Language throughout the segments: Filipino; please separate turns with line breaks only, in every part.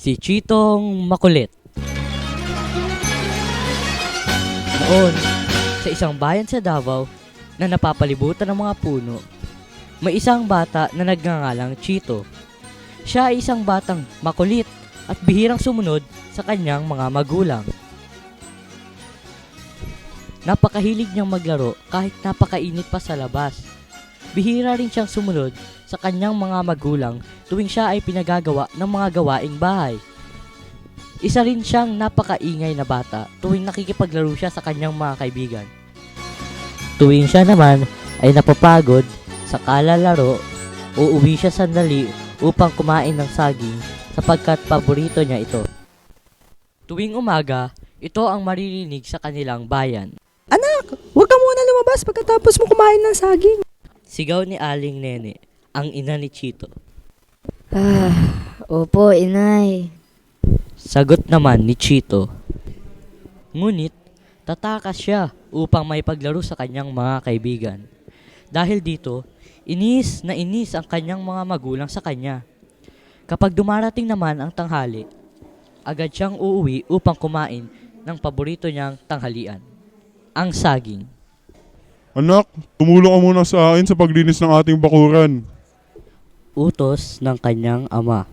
Si Chitong makulit. Noon, sa isang bayan sa Davao na napapalibutan ng mga puno, may isang bata na nagngangalang Chito. Siya ay isang batang makulit at bihirang sumunod sa kanyang mga magulang. Napakahilig niyang maglaro kahit napakainit pa sa labas. Bihira rin siyang sumunod sa kanyang mga magulang tuwing siya ay pinagagawa ng mga gawaing bahay. Isa rin siyang napakaingay na bata tuwing nakikipaglaro siya sa kanyang mga kaibigan. Tuwing siya naman ay napapagod sa kalalaro, uuwi siya sandali upang kumain ng saging sapagkat paborito niya ito. Tuwing umaga, ito ang maririnig sa kanilang bayan.
Anak, huwag ka muna lumabas pagkatapos mo kumain ng saging.
Sigaw ni Aling Nene, ang ina ni Chito.
Opo, inay.
Sagot naman ni Chito. Ngunit, tatakas siya upang may paglaro sa kanyang mga kaibigan. Dahil dito, inis na inis ang kanyang mga magulang sa kanya. Kapag dumarating naman ang tanghali, agad siyang uuwi upang kumain ng paborito niyang tanghalian, ang saging.
Anak, tumulong ka muna sa akin sa paglinis ng ating bakuran.
Utos ng kanyang ama.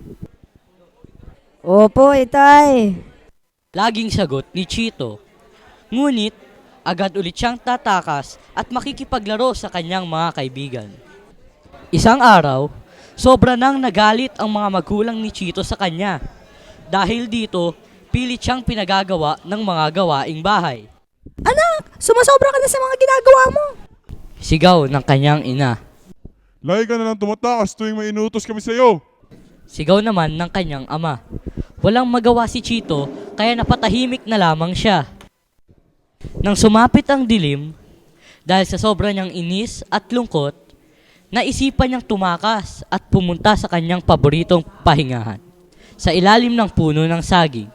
Opo, itay.
Laging sagot ni Chito. Ngunit, agad ulit siyang tatakas at makikipaglaro sa kanyang mga kaibigan. Isang araw, sobra nang nagalit ang mga magulang ni Chito sa kanya. Dahil dito, pilit siyang pinagagawa ng mga gawaing bahay.
Anak, sumasobra ka na sa mga ginagawa mo.
Sigaw ng kanyang ina.
Lagi ka na lang tumatakas tuwing may inutos kami sa iyo.
Sigaw naman ng kanyang ama. Walang magawa si Chito kaya napatahimik na lamang siya. Nang sumapit ang dilim, dahil sa sobra niyang inis at lungkot, naisipan niyang tumakas at pumunta sa kanyang paboritong pahingahan, sa ilalim ng puno ng saging.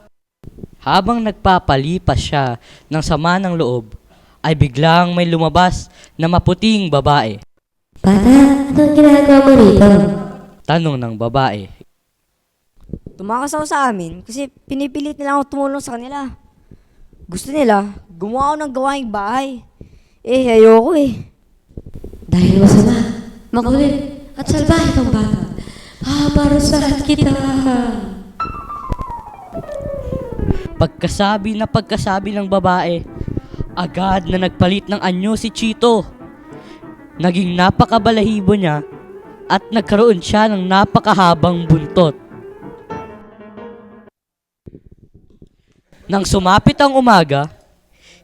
Habang nagpapalipas siya ng sama ng loob, ay biglang may lumabas na maputing babae.
Bata, anong ginagawa mo rito?
Tanong ng babae.
Tumakas ako sa amin kasi pinipilit nila ako tumulong sa kanila. Gusto nila, gumawa ako ng gawaing bahay. Ayoko eh.
Dahil masama, makulit at salbahe kang bata, paparusahan kita.
Pagkasabi ng babae, agad na nagpalit ng anyo si Chito. Naging napakabalahibo niya at nagkaroon siya ng napakahabang buntot. Nang sumapit ang umaga,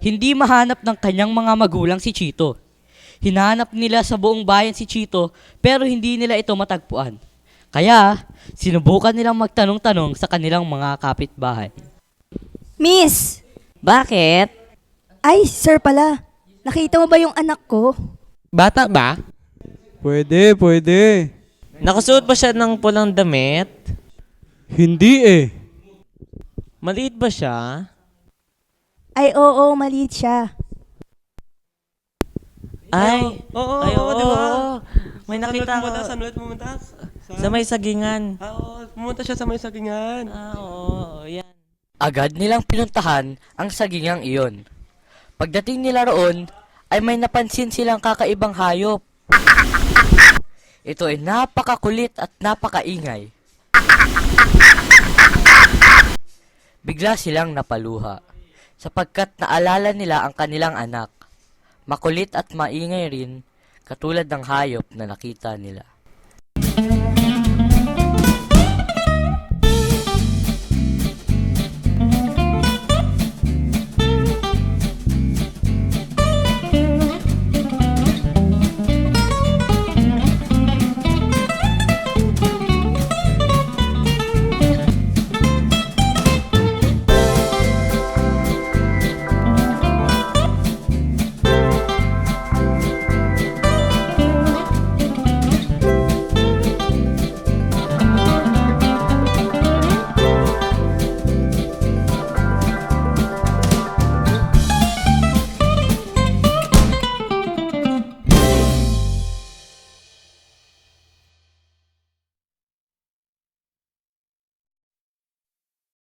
hindi mahanap ng kanyang mga magulang si Chito. Hinahanap nila sa buong bayan si Chito pero hindi nila ito matagpuan. Kaya, sinubukan nilang magtanong-tanong sa kanilang mga kapitbahay.
Miss!
Bakit?
Ay, sir pala. Nakita mo ba yung anak ko?
Bata ba?
Pwede, pwede.
Nakasuot ba siya ng pulang damit?
Hindi eh.
Maliit ba siya?
Ay, oo, maliit siya.
Ay,
Oo,
ay,
oo, di ba?
May nakita ko.
Saan ulit pumunta?
Sa may sagingan.
Oo, pumunta siya sa may sagingan.
Oo, yan.
Agad nilang pinuntahan ang sagingang iyon. Pagdating nila roon, ay may napansin silang kakaibang hayop. Ito ay napakakulit at napakaingay. Bigla silang napaluha, sapagkat naalala nila ang kanilang anak. Makulit at maingay rin, katulad ng hayop na nakita nila.